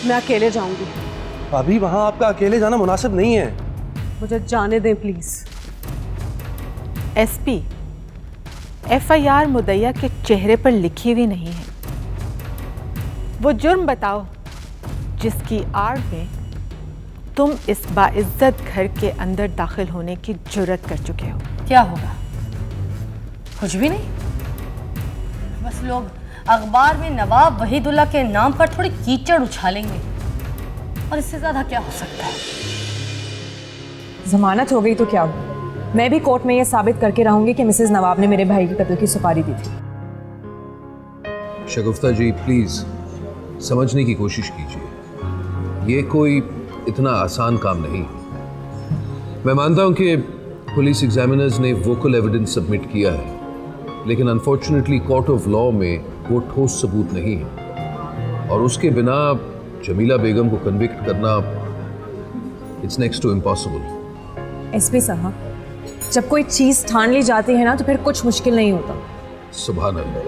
मैं अकेले जाऊंगी। भाभी वहां आपका अकेले जाना मुनासिब नहीं है। मुझे जाने दें प्लीज। एसपी, एफआईआर मुद्दईया के चेहरे पर लिखी हुई नहीं है। वो जुर्म बताओ जिसकी आड़ में तुम इस बाइज्जत घर के अंदर दाखिल होने की जुर्रत कर चुके हो। क्या होगा? कुछ भी नहीं। बस लोग अखबार में नवाब वहीदुल्ला के नाम पर थोड़ी कीचड़ उछालेंगे, और इससे ज्यादा क्या हो सकता है? जमानत हो गई तो क्या हुआ? मैं भी कोर्ट में ये साबित करके रहूंगी कि मिसेस नवाब ने मेरे भाई के कत्ल की सुपारी दी थी। शगुफ्ता जी प्लीज समझने की कोशिश कीजिए, ये कोई इतना आसान काम नहीं है। मैं मानता हूं कि पुलिस एग्जामिनर्स ने वोकल एविडेंस सबमिट किया है, लेकिन अनफॉर्चुनेटली कोर्ट ऑफ लॉ में वो ठोस सबूत नहीं है, और उसके बिना जमीला बेगम को कन्विक्ट करना it's next to impossible. SP साहब, जब कोई चीज ठान ली जाती है ना तो फिर कुछ मुश्किल नहीं होता। सुभान अल्लाह,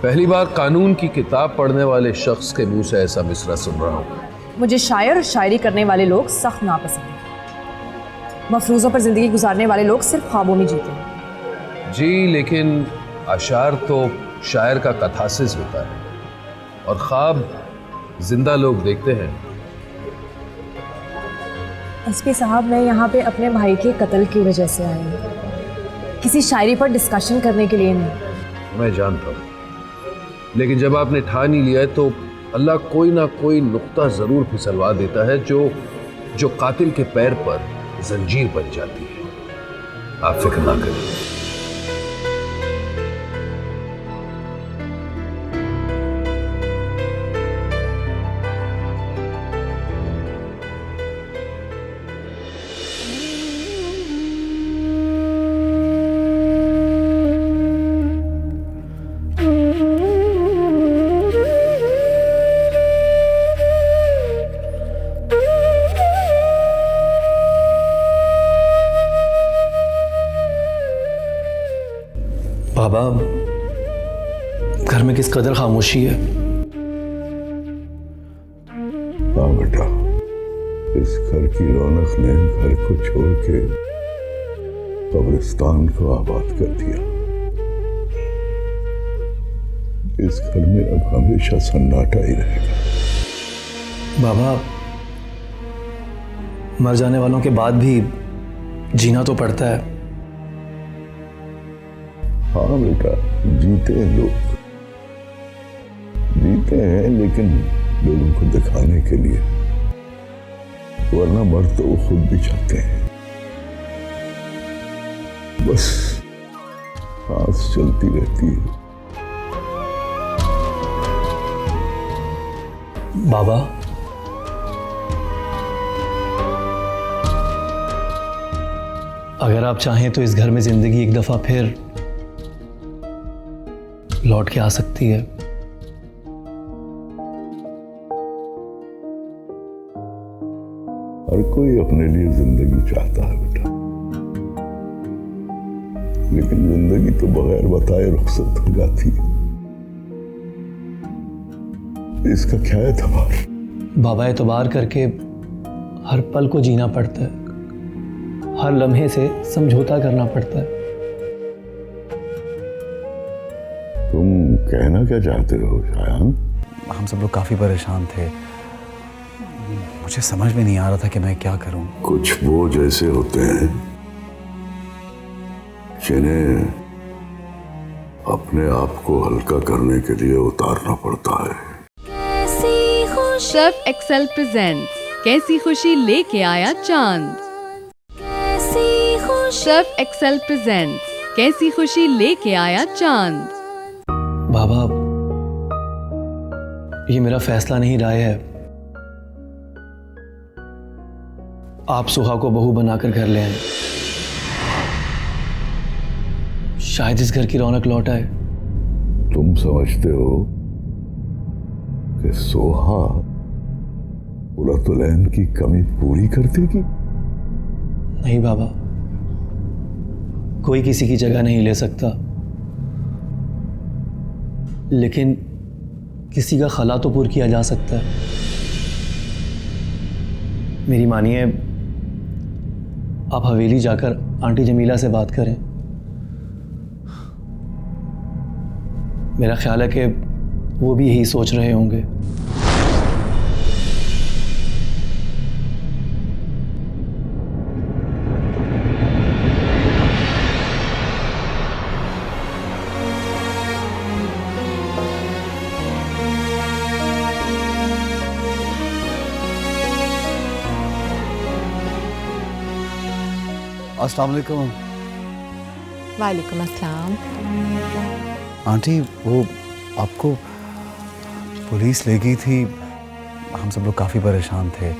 पहली बार कानून की किताब पढ़ने वाले शख्स के मुंह से ऐसा मिसरा सुन रहा हूं। मुझे शायर और शायरी करने वाले लोग सख्त नापसंद हैं। मफरूज़ों पर जिंदगी गुजारने वाले लोग सिर्फ ख्वाबों में जीते हैं। जी, लेकिन अशार तो शायर का कथासिस होता है, और ख्वाब जिंदा लोग देखते हैं। एसपी साहब, मैं यहाँ पे अपने भाई के कत्ल की वजह से आई हूँ, किसी शायरी पर डिस्कशन करने के लिए नहीं। मैं जानता हूँ, लेकिन जब आपने ठान ही लिया है तो अल्लाह कोई ना कोई नुक्ता जरूर फिसलवा देता है जो कातिल के पैर पर जंजीर बन जाती है। आप फिक्र ना करिए। बाबा, घर में किस कदर खामोशी है। हाँ बेटा, इस घर की रौनक ने घर को छोड़ के कब्रिस्तान को आबाद कर दिया। इस घर में अब हमेशा सन्नाटा ही रहेगा। बाबा, मर जाने वालों के बाद भी जीना तो पड़ता है। हाँ बेटा, जीते हैं लोग, जीते हैं लेकिन लोगों को दिखाने के लिए, वरना मर तो वो खुद भी चाहते हैं। बस सांस चलती रहती है। बाबा, अगर आप चाहें तो इस घर में जिंदगी एक दफा फिर लौट के आ सकती है। हर कोई अपने लिए जिंदगी चाहता है बेटा, लेकिन जिंदगी तो बगैर बताए रुखसत हो जाती है। इसका क्या एतबार? बाबा, एतबार करके हर पल को जीना पड़ता है, हर लम्हे से समझौता करना पड़ता है। तुम कहना क्या चाहते हो शायान? हम सब लोग काफी परेशान थे, मुझे समझ में नहीं आ रहा था कि मैं क्या करूं। कुछ बोझ ऐसे होते हैं जिन्हें अपने आप को हल्का करने के लिए उतारना पड़ता है। सर्फ एक्सेल प्रेजेंट्स कैसी खुशी लेके आया चांद। सर्फ एक्सेल प्रेजेंट्स कैसी खुशी लेके आया चांद। बाबा, ये मेरा फैसला नहीं, राय है। आप सुहा को बहू बनाकर घर ले आए, शायद इस घर की रौनक लौट आए। तुम समझते हो कि सोहा उलतुलैन की कमी पूरी कर देगी? नहीं बाबा, कोई किसी की जगह नहीं ले सकता, लेकिन किसी का खला तो पूरा किया जा सकता है। मेरी मानिए, आप हवेली जाकर आंटी जमीला से बात करें। मेरा ख्याल है कि वो भी यही सोच रहे होंगे। अस्सलाम वालेकुम। वालेकुम अस्सलाम। आंटी, वो आपको पुलिस ले गई थी। हम सब लोग काफ़ी परेशान थे।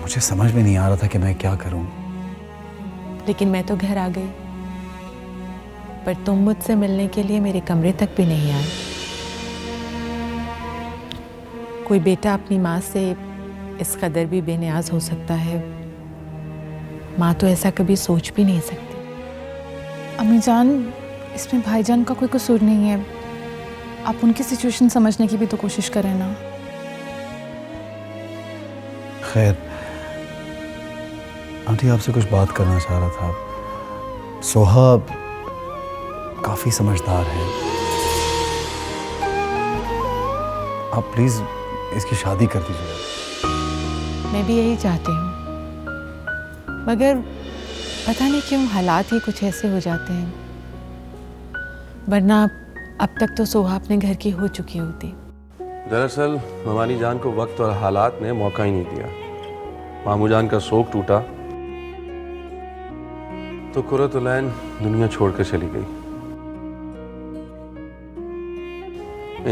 मुझे समझ में नहीं आ रहा था कि मैं क्या करूं। लेकिन मैं तो घर आ गई, पर तुम मुझसे मिलने के लिए मेरे कमरे तक भी नहीं आए। कोई बेटा अपनी माँ से इस कदर भी बेनियाज हो सकता है, माँ तो ऐसा कभी सोच भी नहीं सकती। अम्मी जान, इसमें भाईजान का कोई कसूर नहीं है। आप उनकी सिचुएशन समझने की भी तो कोशिश करें ना। खैर, आंटी आपसे कुछ बात करना चाह रहा था। सोहा काफ़ी समझदार है। आप प्लीज़ इसकी शादी कर दीजिए। मैं भी यही चाहती हूँ, मगर पता नहीं क्यों हालात ही कुछ ऐसे हो जाते हैं, वरना अब तक तो सोहा अपने घर की हो चुकी होती। दरअसल ममानी जान को वक्त और हालात ने मौका ही नहीं दिया। मामू जान का शौक टूटा तो कुर्रतुलैन दुनिया छोड़कर चली गई।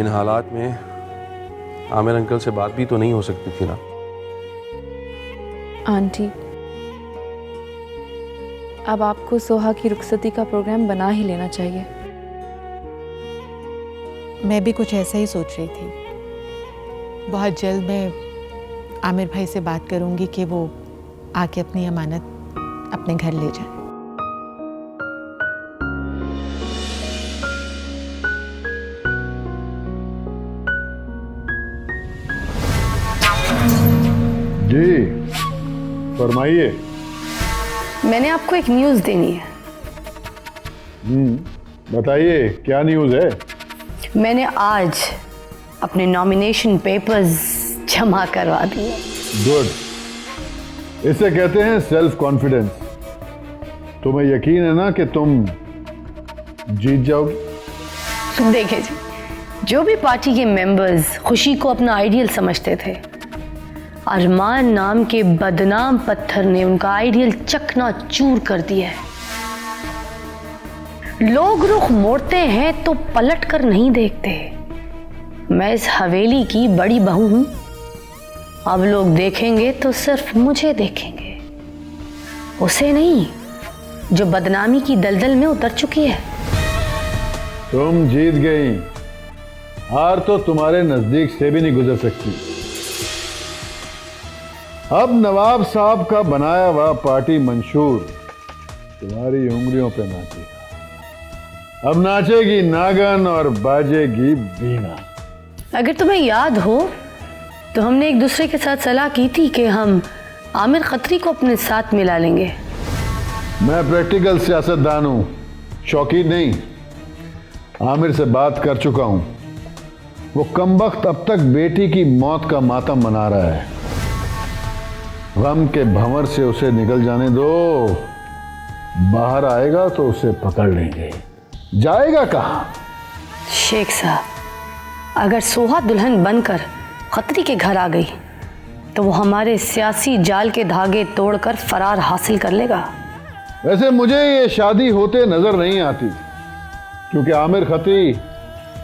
इन हालात में आमिर अंकल से बात भी तो नहीं हो सकती थी ना। आंटी, अब आपको सोहा की रुखसती का प्रोग्राम बना ही लेना चाहिए। मैं भी कुछ ऐसा ही सोच रही थी। बहुत जल्द मैं आमिर भाई से बात करूंगी कि वो आके अपनी अमानत अपने घर ले जाए। जी फरमाइए। मैंने आपको एक न्यूज़ देनी है। बताइए, क्या न्यूज़ है? मैंने आज अपने नॉमिनेशन पेपर्स जमा करवा दिए। गुड। इसे कहते हैं सेल्फ कॉन्फिडेंस। तुम्हें यकीन है ना कि तुम जीत जाओगी? देखिए जी, जो भी पार्टी के मेंबर्स खुशी को अपना आइडियल समझते थे, अरमान नाम के बदनाम पत्थर ने उनका आइडियल चकनाचूर कर दिया है। लोग रुख मोड़ते हैं तो पलट कर नहीं देखते। मैं इस हवेली की बड़ी बहू हूं। अब लोग देखेंगे तो सिर्फ मुझे देखेंगे, उसे नहीं जो बदनामी की दलदल में उतर चुकी है। तुम जीत गई। हार तो तुम्हारे नजदीक से भी नहीं गुजर सकती। अब नवाब साहब का बनाया हुआ पार्टी मंशूर तुम्हारी उंगलियों पे नाचेगा। अब नाचेगी नागन और बाजेगी बीना। अगर तुम्हें याद हो तो हमने एक दूसरे के साथ सलाह की थी कि हम आमिर खत्री को अपने साथ मिला लेंगे। मैं प्रैक्टिकल सियासतदान हूं, शौकीन नहीं। आमिर से बात कर चुका हूं। वो कमबख्त अब तक बेटी की मौत का मातम मना रहा है। गम के भंवर से उसे निकल जाने दो। बाहर आएगा तो उसे पकड़ लेंगे। जाएगा कहां? शेख साहब, अगर सोहा दुल्हन बनकर खत्री के घर आ गई तो वो हमारे सियासी जाल के धागे तोड़कर फरार हासिल कर लेगा। वैसे मुझे ये शादी होते नजर नहीं आती, क्योंकि आमिर खत्री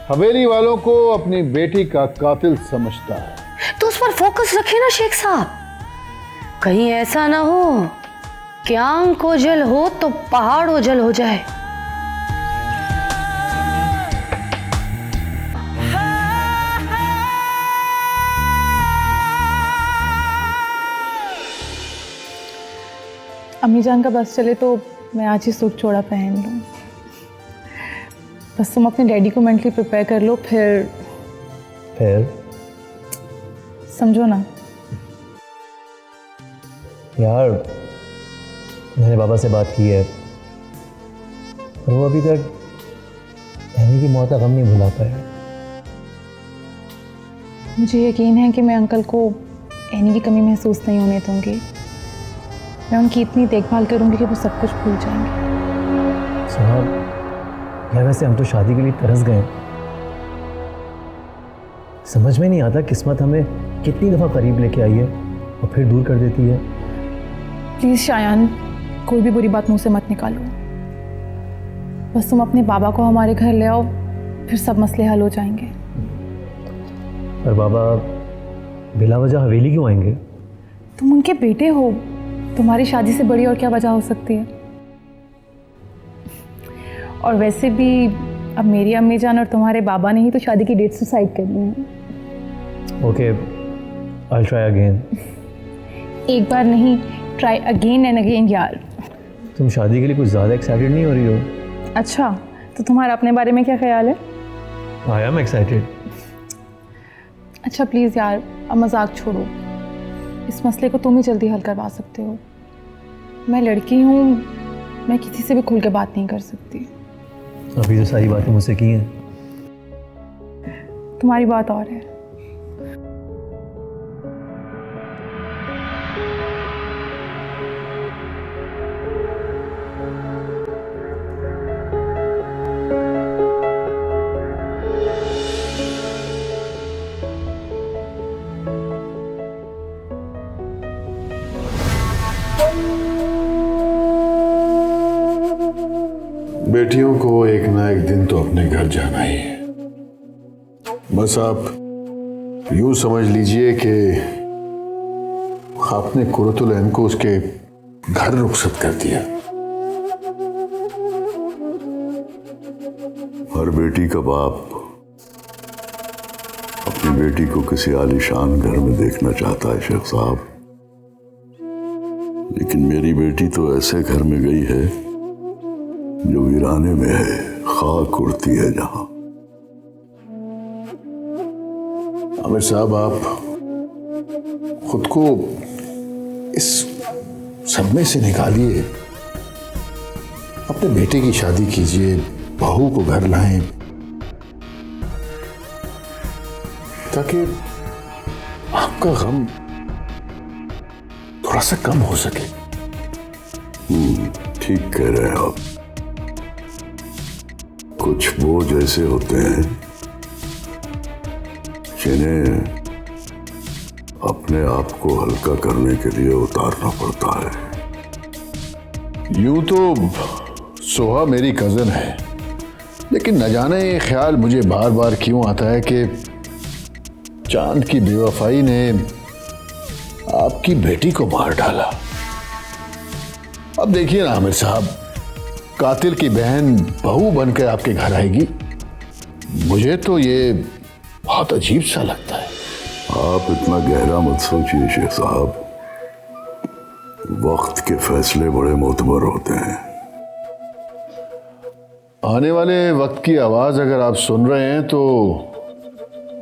हवेली वालों को अपनी बेटी का कातिल समझता है। तो उस पर फोकस रखे ना शेख साहब। कहीं ऐसा ना हो कि आंख ओझल हो तो पहाड़ ओझल हो जाए। अम्मी जान का बस चले तो मैं आज ही सूट चौड़ा पहन लूँ। बस तुम अपने डैडी को मेंटली प्रिपेयर कर लो, फिर फिर समझो ना। यार मैंने बाबा से बात की है और वो अभी तक एनी की मौत का गम नहीं भुला पाया। मुझे यकीन है कि मैं अंकल को एनी की कमी महसूस नहीं होने दूंगी। मैं उनकी इतनी देखभाल करूंगी कि वो सब कुछ भूल जाएंगे। साहब यार वैसे हम तो शादी के लिए तरस गए। समझ में नहीं आता किस्मत हमें कितनी दफ़ा करीब लेके आई है और फिर दूर कर देती है। प्लीज़ शायान, कोई भी बुरी बात मुंह से मत निकालो। बस तुम अपने बाबा को हमारे घर ले आओ, फिर सब मसले हल हो जाएंगे। पर बाबा बिला वजह हवेली क्यों आएंगे? तुम उनके बेटे हो, तुम्हारी शादी से बड़ी और क्या वजह हो सकती है। और वैसे भी अब मेरी अम्मी जान और तुम्हारे बाबा ने ही तो शादी की डेट डिसाइड करनी है। Okay, I try again. एक बार नहीं, ट्राई अगेन एंड अगेन यार। तुम शादी के लिए कुछ ज़्यादा एक्साइटेड नहीं हो रही हो? अच्छा, तो तुम्हारा अपने बारे में क्या ख्याल है? I am excited. अच्छा प्लीज़ यार, अब मजाक छोड़ो। इस मसले को तुम ही जल्दी हल करवा सकते हो। मैं लड़की हूँ, मैं किसी से भी खुल के बात नहीं कर सकती। अभी तो सारी बातें मुझसे की हैं। तुम्हारी बात और है। बेटियों को एक ना एक दिन तो अपने घर जाना ही है। बस आप यूं समझ लीजिए कि आपने कुरतुल ऐन को उसके घर रुखसत कर दिया। हर बेटी का बाप अपनी बेटी को किसी आलीशान घर में देखना चाहता है शेख साहब, लेकिन मेरी बेटी तो ऐसे घर में गई है जो वीराने में है, खाक उड़ती है जहां। आमिर साहब, आप खुद को इस सदमे से निकालिए, अपने बेटे की शादी कीजिए, बहू को घर लाएं, ताकि आपका गम थोड़ा सा कम हो सके। ठीक कह रहे हैं आप। कुछ बोझ ऐसे होते हैं जिन्हें अपने आप को हल्का करने के लिए उतारना पड़ता है। यूं तो सोहा मेरी कजन है, लेकिन न जाने ये ख्याल मुझे बार बार क्यों आता है कि चांद की बेवफाई ने आपकी बेटी को मार डाला। अब देखिए ना आमिर साहब, कातिल की बहन बहू बनकर आपके घर आएगी। मुझे तो ये बहुत अजीब सा लगता है। आप इतना गहरा मत सोचिए शेख साहब, वक्त के फैसले बड़े मोतबर होते हैं। आने वाले वक्त की आवाज अगर आप सुन रहे हैं तो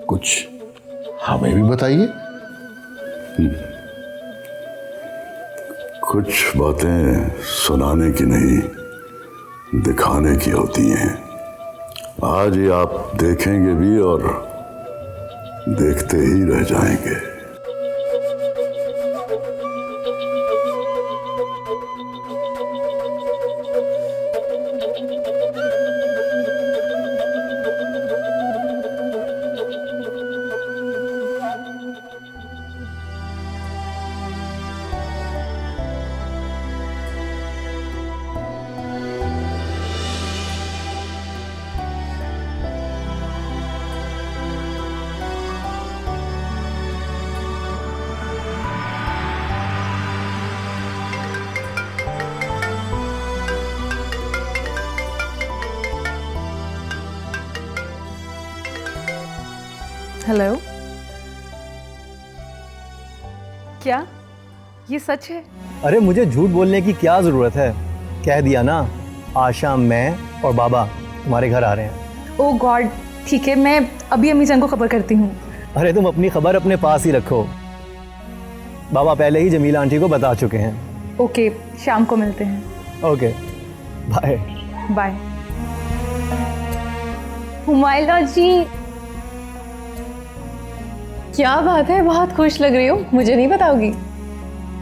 कुछ हमें भी बताइए। कुछ बातें सुनाने की नहीं, दिखाने की होती हैं। आज ये आप देखेंगे भी और देखते ही रह जाएंगे। हेलो, क्या ये सच है? अरे मुझे झूठ बोलने की क्या ज़रूरत है, कह दिया ना। आज शाम मैं और बाबा तुम्हारे घर आ रहे हैं। ओह गॉड, ठीक है, मैं अभी अम्मी जान को खबर करती हूँ। अरे तुम अपनी खबर अपने पास ही रखो। बाबा पहले ही जमीला आंटी को बता चुके हैं। ओके, शाम को मिलते हैं। Okay, bye. Bye. Humayla ji, क्या बात है, बहुत खुश लग रही हो। मुझे नहीं बताओगी?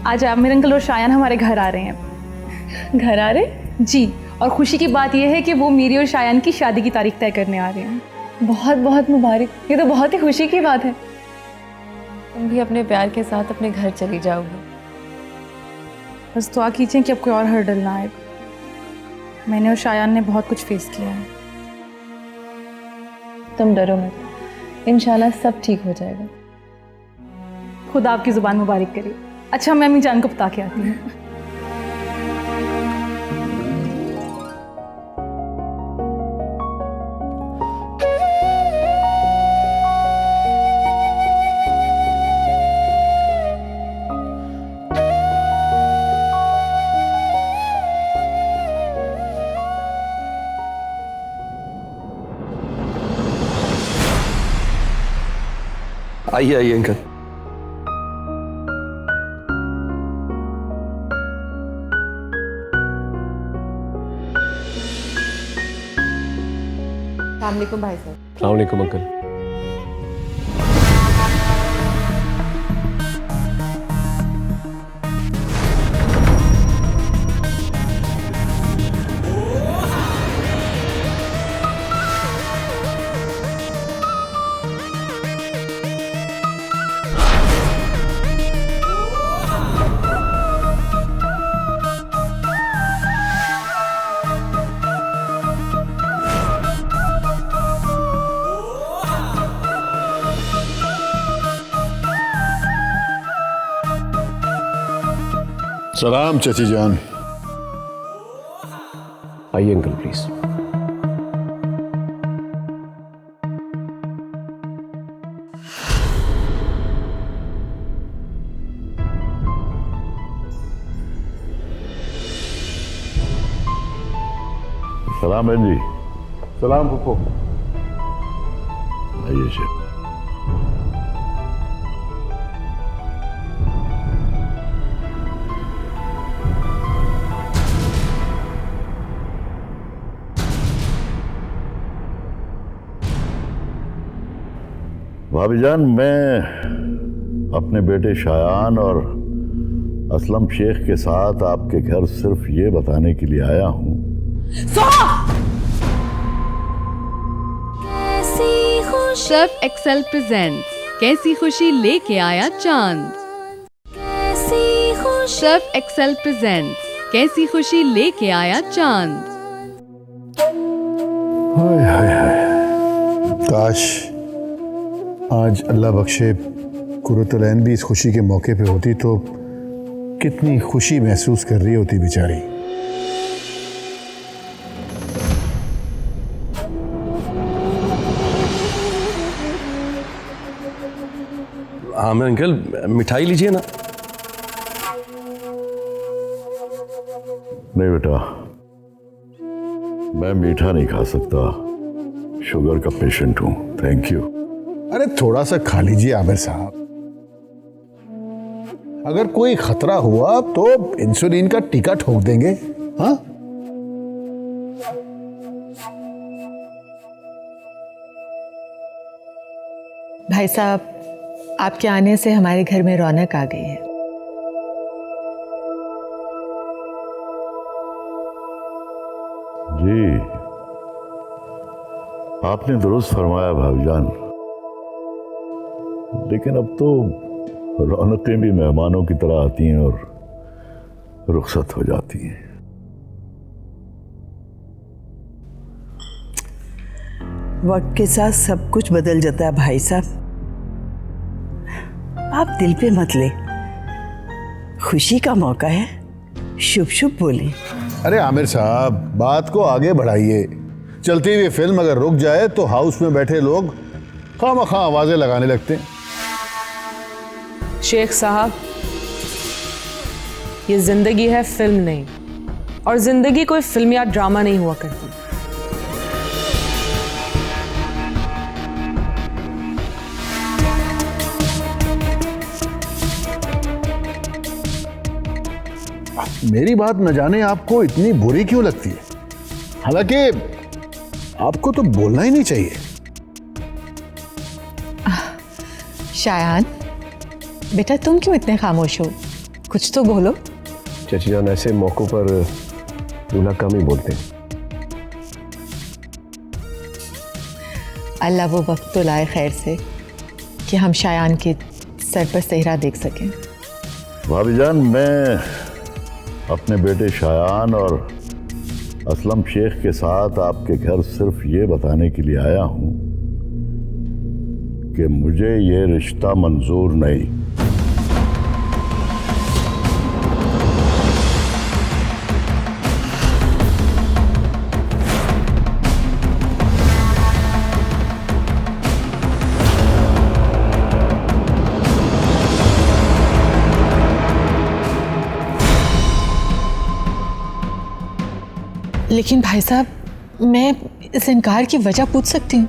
आज आमिर अंकल और शायान हमारे घर आ रहे हैं। घर आ रहे? जी। और खुशी की बात यह है कि वो मेरी और शायान की शादी की तारीख तय करने आ रहे हैं। बहुत बहुत मुबारक। ये तो बहुत ही खुशी की बात है। तुम भी अपने प्यार के साथ अपने घर चली जाओगी। बस दुआ कीजिए कि अब कोई और हर्डल ना आए। मैंने और शायान ने बहुत कुछ फेस किया है। तुम डरो मत, इंशाल्लाह सब ठीक हो जाएगा। खुदा आपकी ज़ुबान मुबारक करे। अच्छा, मैं अम्मी जान को बता के आती हूँ। आइए आइए अंकल। अस्सलाम वालेकुम भाई साहब। अस्सलाम वालेकुम अंकल। सलाम चाची जान। आइए अंकल प्लीज। सलाम बहन जी। सलाम फूफो। आइए शेख। भाभी जान, मैं अपने बेटे शायान और असलम शेख के साथ आपके घर सिर्फ ये बताने के लिए आया हूं। सर्फ एक्सेल प्रेजेंट्स कैसी खुशी लेके आया चांद। सर्फ एक्सेल प्रेजेंट्स कैसी खुशी लेके आया चांद। हाय हाय हाय, काश आज अल्लाह बख्शे कुर्रतुल ऐन भी इस खुशी के मौके पे होती तो कितनी खुशी महसूस कर रही होती बेचारी। आमिर अंकल, मिठाई लीजिए ना। नहीं बेटा, मैं मीठा नहीं खा सकता, शुगर का पेशेंट हूं। Thank you. अरे थोड़ा सा खा लीजिए आमिर साहब। अगर कोई खतरा हुआ तो इंसुलिन का टीका ठोक देंगे। हाँ, भाई साहब, आपके आने से हमारे घर में रौनक आ गई है। जी, आपने दुरुस्त फरमाया भाईजान। लेकिन अब तो रौनकें भी मेहमानों की तरह आती हैं और रुखसत हो जाती हैं। वक्त के साथ सब कुछ बदल जाता है भाई साहब, आप दिल पे मत ले। खुशी का मौका है, शुभ शुभ बोले। अरे आमिर साहब, बात को आगे बढ़ाइए। चलती हुई फिल्म अगर रुक जाए तो हाउस में बैठे लोग खामखा आवाजें लगाने लगते हैं। शेख साहब, ये जिंदगी है, फिल्म नहीं। और जिंदगी कोई फिल्म या ड्रामा नहीं हुआ करती। मेरी बात न जाने आपको इतनी बुरी क्यों लगती है? हालांकि आपको तो बोलना ही नहीं चाहिए। शायान, बेटा तुम क्यों इतने खामोश हो? कुछ तो बोलो। चाची जान, ऐसे मौकों पर दूल्हा कम ही बोलते हैं। अल्लाह वो वक्त तो लाए खैर से कि हम शायान के सर पर सेहरा देख सकें। भाभी जान, मैं अपने बेटे शायान और असलम शेख के साथ आपके घर सिर्फ ये बताने के लिए आया हूं कि मुझे ये रिश्ता मंजूर नहीं। लेकिन भाई साहब, मैं इस इनकार की वजह पूछ सकती हूँ?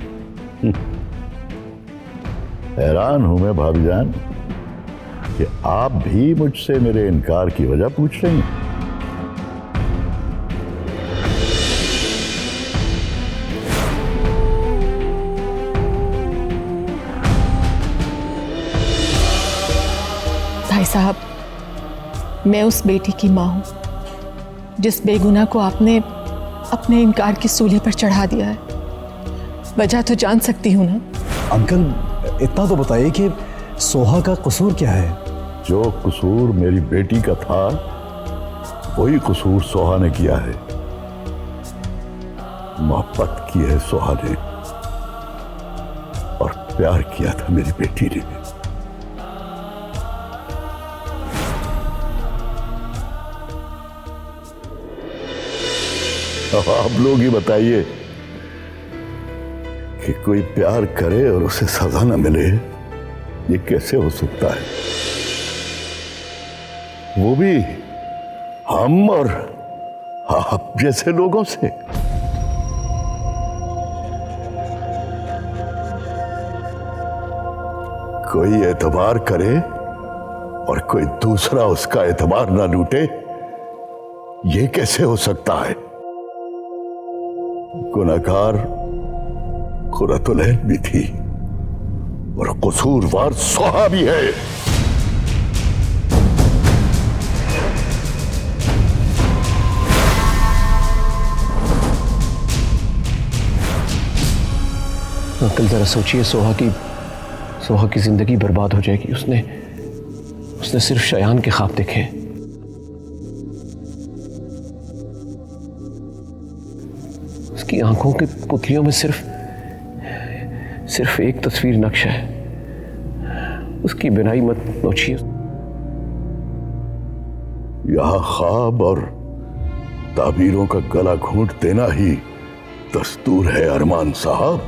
हैरान हूं मैं भाभी जान कि आप भी मुझसे मेरे इनकार की वजह पूछ रही हैं। भाई साहब, मैं उस बेटी की माँ हूँ जिस बेगुनाह को आपने अपने इनकार की सूली पर चढ़ा दिया है। वजह तो जान सकती हूँ ना? अंकल, इतना तो बताइए कि सोहा का कसूर क्या है? जो कसूर मेरी बेटी का था वही कसूर सोहा ने किया है। मोहब्बत की है सोहा ने और प्यार किया था मेरी बेटी ने। अब आप लोग ही बताइए कि कोई प्यार करे और उसे सजा न मिले, ये कैसे हो सकता है? वो भी हम और आप जैसे लोगों से। कोई एतबार करे और कोई दूसरा उसका एतबार ना लूटे, ये कैसे हो सकता है? गुनहगार खुरतुलैन भी थी और कसूरवार सोहा भी है। अंकल जरा सोचिए, सोहा की जिंदगी बर्बाद हो जाएगी। उसने सिर्फ शायान के ख्वाब देखे। उसकी आंखों की पुतलियों में सिर्फ एक तस्वीर नक्शा है। उसकी बिनाई मत नोचिए। यहां ख्वाब और ताबीरों का गला घोंट देना ही दस्तूर है अरमान साहब।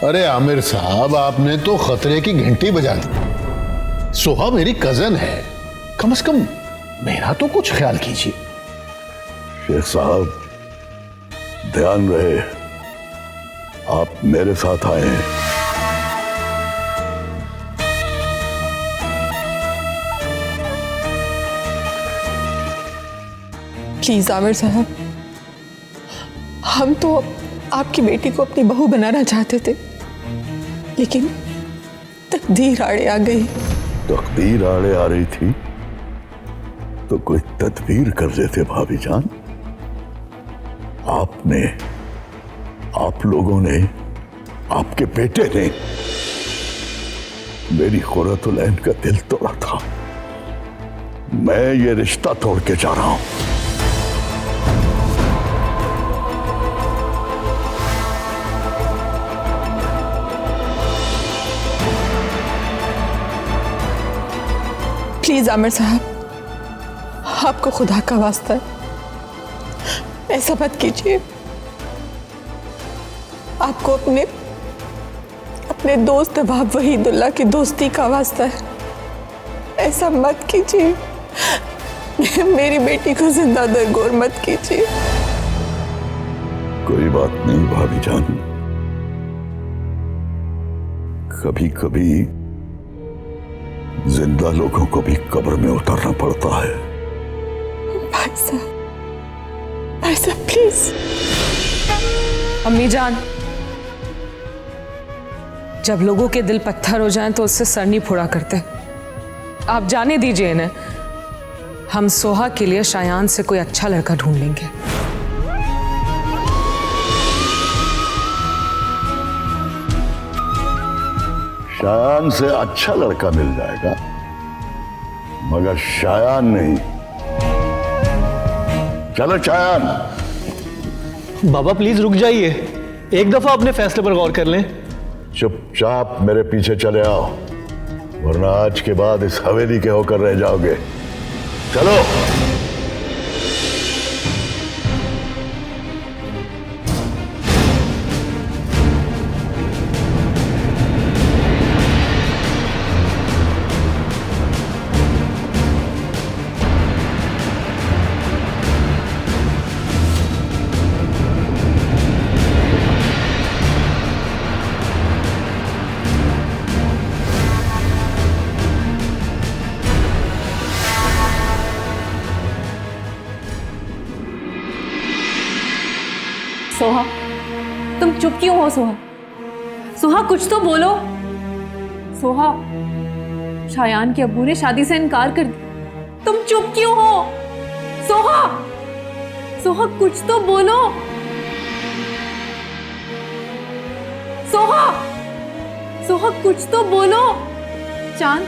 अरे आमिर साहब, आपने तो खतरे की घंटी बजा दी। सोहा मेरी कजन है, कम से कम मेरा तो कुछ ख्याल कीजिए। शेख साहब, ध्यान रहे, आप मेरे साथ आए हैं। प्लीज आमिर साहब, हम तो आपकी बेटी को अपनी बहू बनाना चाहते थे, लेकिन तकदीर आड़े आ गई। तकदीर आड़े आ रही थी तो कोई तदबीर कर देते भाभी जान। आप लोगों ने, आपके बेटे ने मेरी खुरतुलैन का दिल तोड़ा था। मैं ये रिश्ता तोड़ के जा रहा हूं। प्लीज आमिर साहब, आपको खुदा का वास्ता है, ऐसा मत कीजिए। आपको अपने दोस्त नवाब वहीदुल्ला की दोस्ती का वास्ता है, ऐसा मत कीजिए। मेरी बेटी को जिंदा दरगोर मत कीजिए। कोई बात नहीं भाभी जान, कभी कभी जिंदा लोगों को भी कब्र में उतरना पड़ता है। भाई साहब प्लीज। अम्मी जान, जब लोगों के दिल पत्थर हो जाएं तो उससे सर नहीं फोड़ा करते। आप जाने दीजिए इन्हें, हम सोहा के लिए शायान से कोई अच्छा लड़का ढूंढ लेंगे। शायान से अच्छा लड़का मिल जाएगा, मगर शायान नहीं। चलो शायान। बाबा प्लीज रुक जाइए, एक दफा अपने फैसले पर गौर कर लें। चुपचाप मेरे पीछे चले आओ, वरना आज के बाद इस हवेली के होकर रह जाओगे। चलो। सोहा, तुम चुप क्यों हो? सोहा, सोहा कुछ तो बोलो। सोहा, शायान के अब्बू ने शादी से इनकार कर दिया, तुम चुप क्यों हो? सोहा, सोहा कुछ तो बोलो। सोहा, सोहा कुछ तो बोलो। चांद,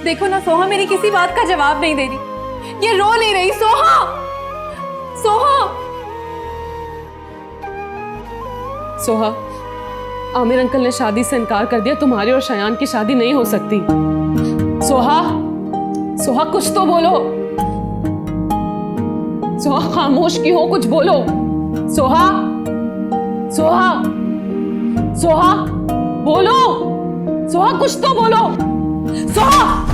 देखो ना सोहा मेरी किसी बात का जवाब नहीं दे रही, ये रो नहीं रही। सोहा, सोहा। सोहा, आमिर अंकल ने शादी से इनकार कर दिया, तुम्हारी और शायान की शादी नहीं हो सकती। सोहा, सोहा कुछ तो बोलो। सोहा खामोश क्यों हो, कुछ बोलो। सोहा, सोहा, सोहा बोलो। सोहा कुछ तो बोलो। सोहा।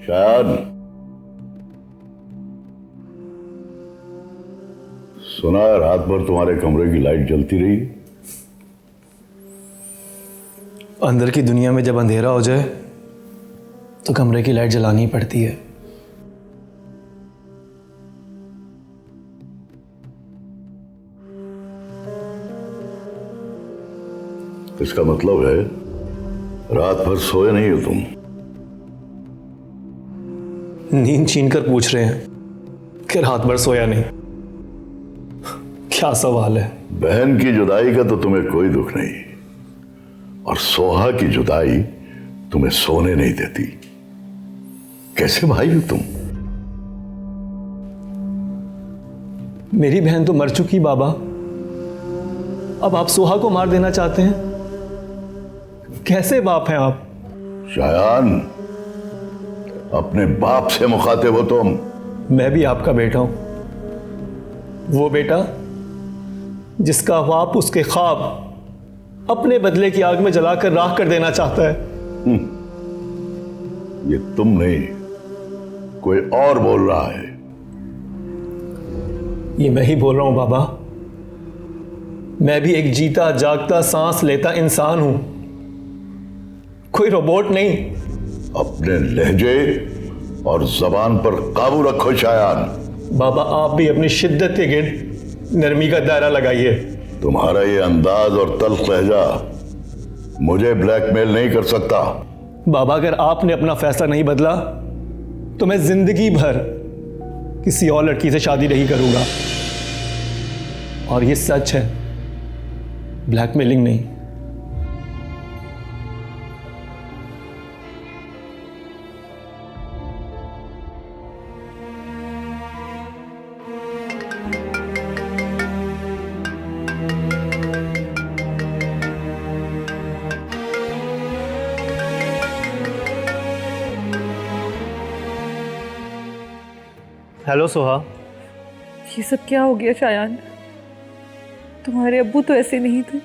शायान, सुना है रात भर तुम्हारे कमरे की लाइट जलती रही। अंदर की दुनिया में जब अंधेरा हो जाए तो कमरे की लाइट जलानी ही पड़ती है। इसका मतलब है रात भर सोए नहीं हो तुम। नींद छीन कर पूछ रहे हैं कि रात भर सोया नहीं? क्या सवाल है? बहन की जुदाई का तो तुम्हें कोई दुख नहीं, और सोहा की जुदाई तुम्हें सोने नहीं देती। कैसे भाई हो तुम? मेरी बहन तो मर चुकी बाबा, अब आप सोहा को मार देना चाहते हैं? कैसे बाप हैं आप? शायान, अपने बाप से मुखातिब हो तुम। मैं भी आपका बेटा हूं, वो बेटा जिसका बाप उसके ख्वाब अपने बदले की आग में जलाकर राख कर देना चाहता है। ये तुम नहीं, कोई और बोल रहा है। ये मैं ही बोल रहा हूं बाबा। मैं भी एक जीता जागता सांस लेता इंसान हूं, कोई रोबोट नहीं। अपने लहजे और जबान पर काबू रखो शायान। बाबा आप भी अपनी शिद्दत के गिर्द नरमी का दायरा लगाइए। तुम्हारा ये अंदाज और तल्ख लहजा मुझे ब्लैकमेल नहीं कर सकता। बाबा अगर आपने अपना फैसला नहीं बदला तो मैं जिंदगी भर किसी और लड़की से शादी नहीं करूंगा। और ये सच है, ब्लैकमेलिंग नहीं। हेलो सोहा। ये सब क्या हो गया शायान? तुम्हारे अब्बू तो ऐसे नहीं थे।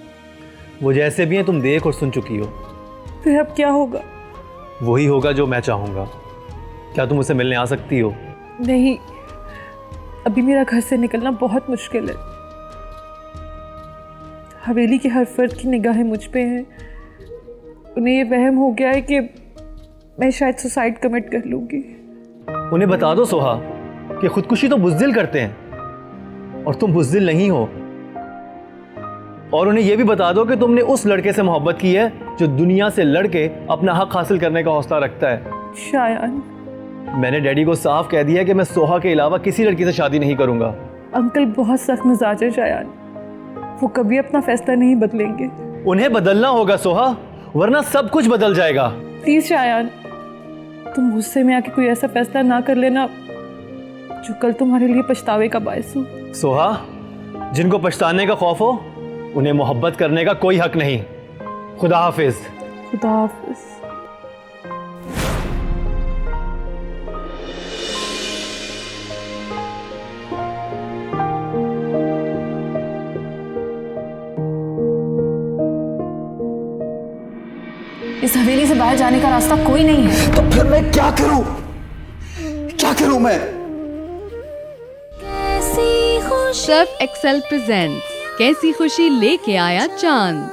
वो जैसे भी हैं तुम देख और सुन चुकी हो। फिर अब क्या होगा? वही होगा जो मैं चाहूँगा। क्या तुम उसे मिलने आ सकती हो? नहीं, अभी मेरा घर से निकलना बहुत मुश्किल है। हवेली के हर फर्द की निगाहें मुझ पे हैं। उन्हें ये वहम हो गया है कि मैं शायद सुसाइड कमिट कर लूँगी। उन्हें बता दो सोहा कि खुदकुशी तो बुज़दिल करते हैं और तुम बुज़दिल नहीं हो। और उन्हें यह भी बता दो कि तुमने उस लड़के से मोहब्बत की है जो दुनिया से लड़के अपना हक हासिल करने का हौसला रखता है। शायान, मैंने डैडी को साफ कह दिया कि मैं सोहा के अलावा किसी लड़की से शादी नहीं करूंगा। अंकल बहुत सख्त मिजाज है शायान, वो कभी अपना फैसला नहीं बदलेंगे। उन्हें बदलना होगा सोहा, वरना सब कुछ बदल जाएगा। प्लीज शायान, तुम गुस्से में आके कोई ऐसा फैसला ना कर लेना जो कल तुम्हारे लिए पछतावे का बायस हो। सोहा, जिनको पछताने का खौफ हो उन्हें मोहब्बत करने का कोई हक नहीं। खुदा हाफिज। खुदा हाफिज। इस हवेली से बाहर जाने का रास्ता कोई नहीं है। तो फिर मैं क्या करूं? क्या करूं मैं? सर्फ एक्सेल प्रेजेंट्स कैसी खुशी लेके आया चांद।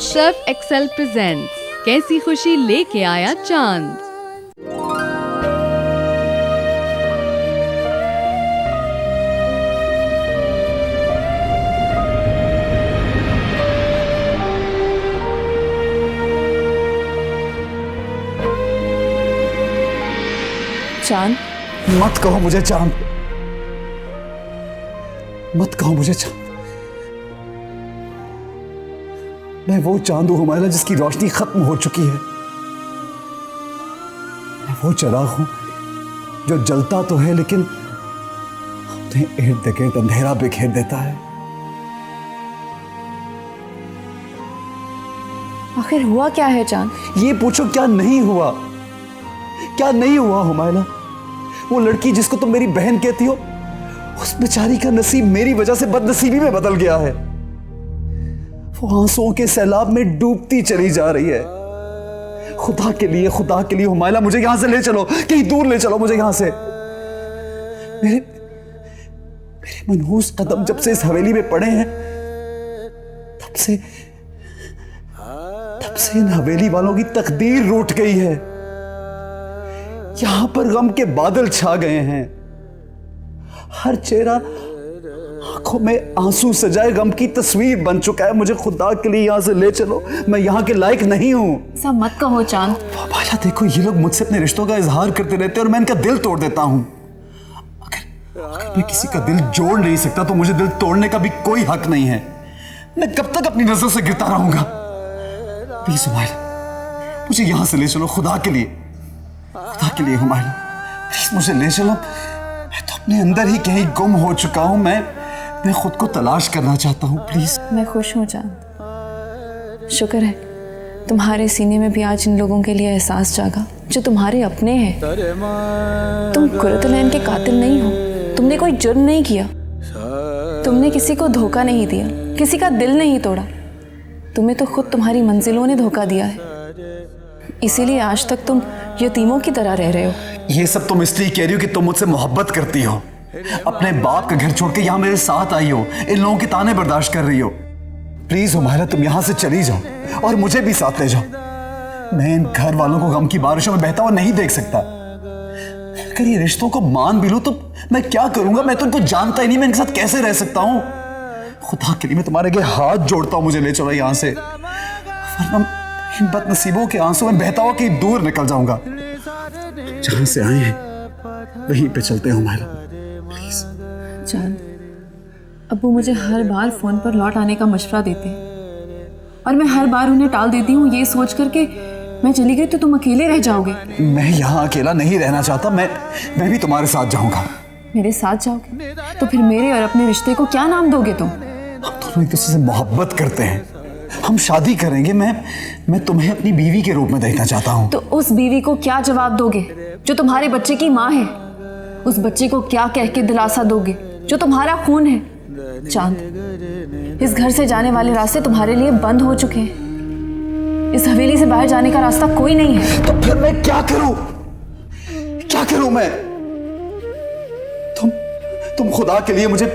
सर्फ एक्सेल प्रेजेंट्स कैसी खुशी लेके आया चांद। चांद? मत कहो मुझे चांद, मत कहो मुझे चांद। मैं वो चांद हूं हुमायरा जिसकी रोशनी खत्म हो चुकी है। मैं वो चिराग हूं जो जलता तो है लेकिन अपने इर्द गिर्द अंधेरा बिखेर देता है। आखिर हुआ क्या है चांद? ये पूछो क्या नहीं हुआ, क्या नहीं हुआ हुमायरा? वो लड़की जिसको तुम मेरी बहन कहती हो, उस बेचारी का नसीब मेरी वजह से बदनसीबी में बदल गया है। वो आंसुओं के सैलाब में डूबती चली जा रही है। खुदा के लिए हुमायरा मुझे यहां से ले चलो, कहीं दूर ले चलो मुझे यहां से। मेरे मनहूस कदम जब से इस हवेली में पड़े हैं तब से इन हवेली वालों की तकदीर रूठ गई है। यहां पर गम के बादल छा गए हैं। हर चेहरा आंखों में आंसू सजाए गम की तस्वीर बन चुका है। मुझे खुदा के लिए यहां से ले चलो, मैं यहां के लायक नहीं हूं। सब मत कहो चांद। भाया देखो, ये लोग मुझसे अपने रिश्तों का इजहार करते रहते हैं और मैं इनका दिल तोड़ देता हूं। अगर मैं किसी का दिल जोड़ नहीं सकता तो मुझे दिल तोड़ने का भी कोई हक नहीं है। मैं कब तक अपनी नजर से गिरता रहूंगा? प्लीज हुमायरा, मुझे यहां से ले चलो, खुदा के लिए हुमायरा, प्लीज मुझे ले चलो। मैं तो अपने अंदर ही कहीं गुम हो चुका हूं। मैं खुद को तलाश करना चाहता हूं, प्लीज। मैं खुश हूं चांद, शुक्र है तुम्हारे सीने में भी आज इन लोगों के लिए एहसास जागा जो तुम्हारे अपने हैं। तुम कुरतलैन के कातिल नहीं हो, तुमने कोई जुर्म नहीं किया, तुमने किसी को धोखा नहीं दिया, किसी का दिल नहीं तोड़ा। तुम्हें तो खुद तुम्हारी मंजिलों ने धोखा दिया है, इसीलिए आज तक तुम यतीमों की तरह रह रहे हो। ये सब तुम इसलिए कह रही हो कि तुम मुझसे मोहब्बत करती हो, अपने बाप का घर छोड़ के यहाँ मेरे साथ आई हो, इन लोगों के ताने बर्दाश्त कर रही हो। प्लीज हुमायरा, तुम यहाँ से चली जाओ और मुझे भी साथ ले जाओ। मैं इन घर वालों को गम की बारिशों में बहता हुआ नहीं देख सकता। अगर ये रिश्तों को मान भी लो तो मैं क्या करूंगा? मैं तो इनको जानता ही नहीं, मैं इनके साथ कैसे रह सकता हूँ? खुदा के लिए मैं तुम्हारे आगे हाथ जोड़ता हूँ, मुझे ले चलो यहाँ से, वरना इन बदनसीबों के आंसू में बहता हुआ कहीं दूर निकल जाऊंगा। जहां से आए हैं वहीं पे चलते हैं हुमायरा, प्लीज। चांद, अब्बू मुझे हर बार फोन पर लौट आने का मशवरा देते हैं और मैं हर बार उन्हें टाल देती हूँ, ये सोच कर के मैं चली गई तो तुम अकेले रह जाओगे। मैं यहाँ अकेला नहीं रहना चाहता, मैं भी तुम्हारे साथ जाऊंगा। मेरे साथ जाओगे तो फिर मेरे और अपने रिश्ते को क्या नाम दोगे तुम? हम दोनों एक दूसरे से मोहब्बत करते हैं, हम शादी करेंगे। मैं तुम्हें अपनी बीवी के रूप में देखना चाहता हूँ। तो उस बीवी को क्या जवाब दोगे जो तुम्हारे बच्चे की माँ है? उस बच्चे को क्या कह के दिलासा दोगे जो तुम्हारा खून है? चांद, इस घर से जाने वाले रास्ते तुम्हारे लिए बंद हो चुके हैं। इस हवेली से बाहर जाने का रास्ता कोई नहीं है। तो फिर मैं क्या करूं? क्या करूं मैं? तुम खुदा के लिए मुझे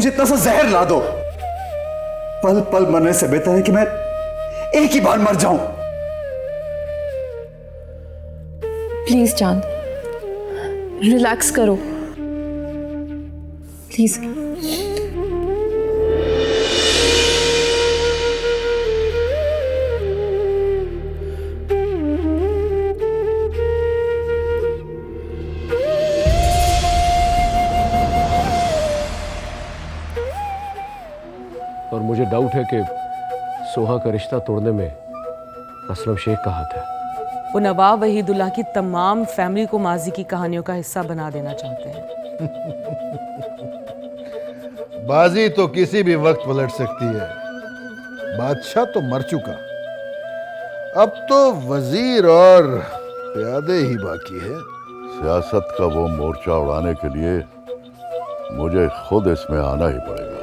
इतना सा जहर ला दो। पल पल मरने से बेहतर है कि मैं एक ही बार मर जाऊं। प्लीज चांद, रिलैक्स करो प्लीज। और मुझे डाउट है कि सोहा का रिश्ता तोड़ने में असलम शेख का हाथ है। वो नवाब वहीदुल्ला की तमाम फैमिली को माजी की कहानियों का हिस्सा बना देना चाहते हैं। बाजी तो किसी भी वक्त पलट सकती है। बादशाह तो मर चुका, अब तो वजीर और प्यादे ही बाकी है। सियासत का वो मोर्चा उड़ाने के लिए मुझे खुद इसमें आना ही पड़ेगा।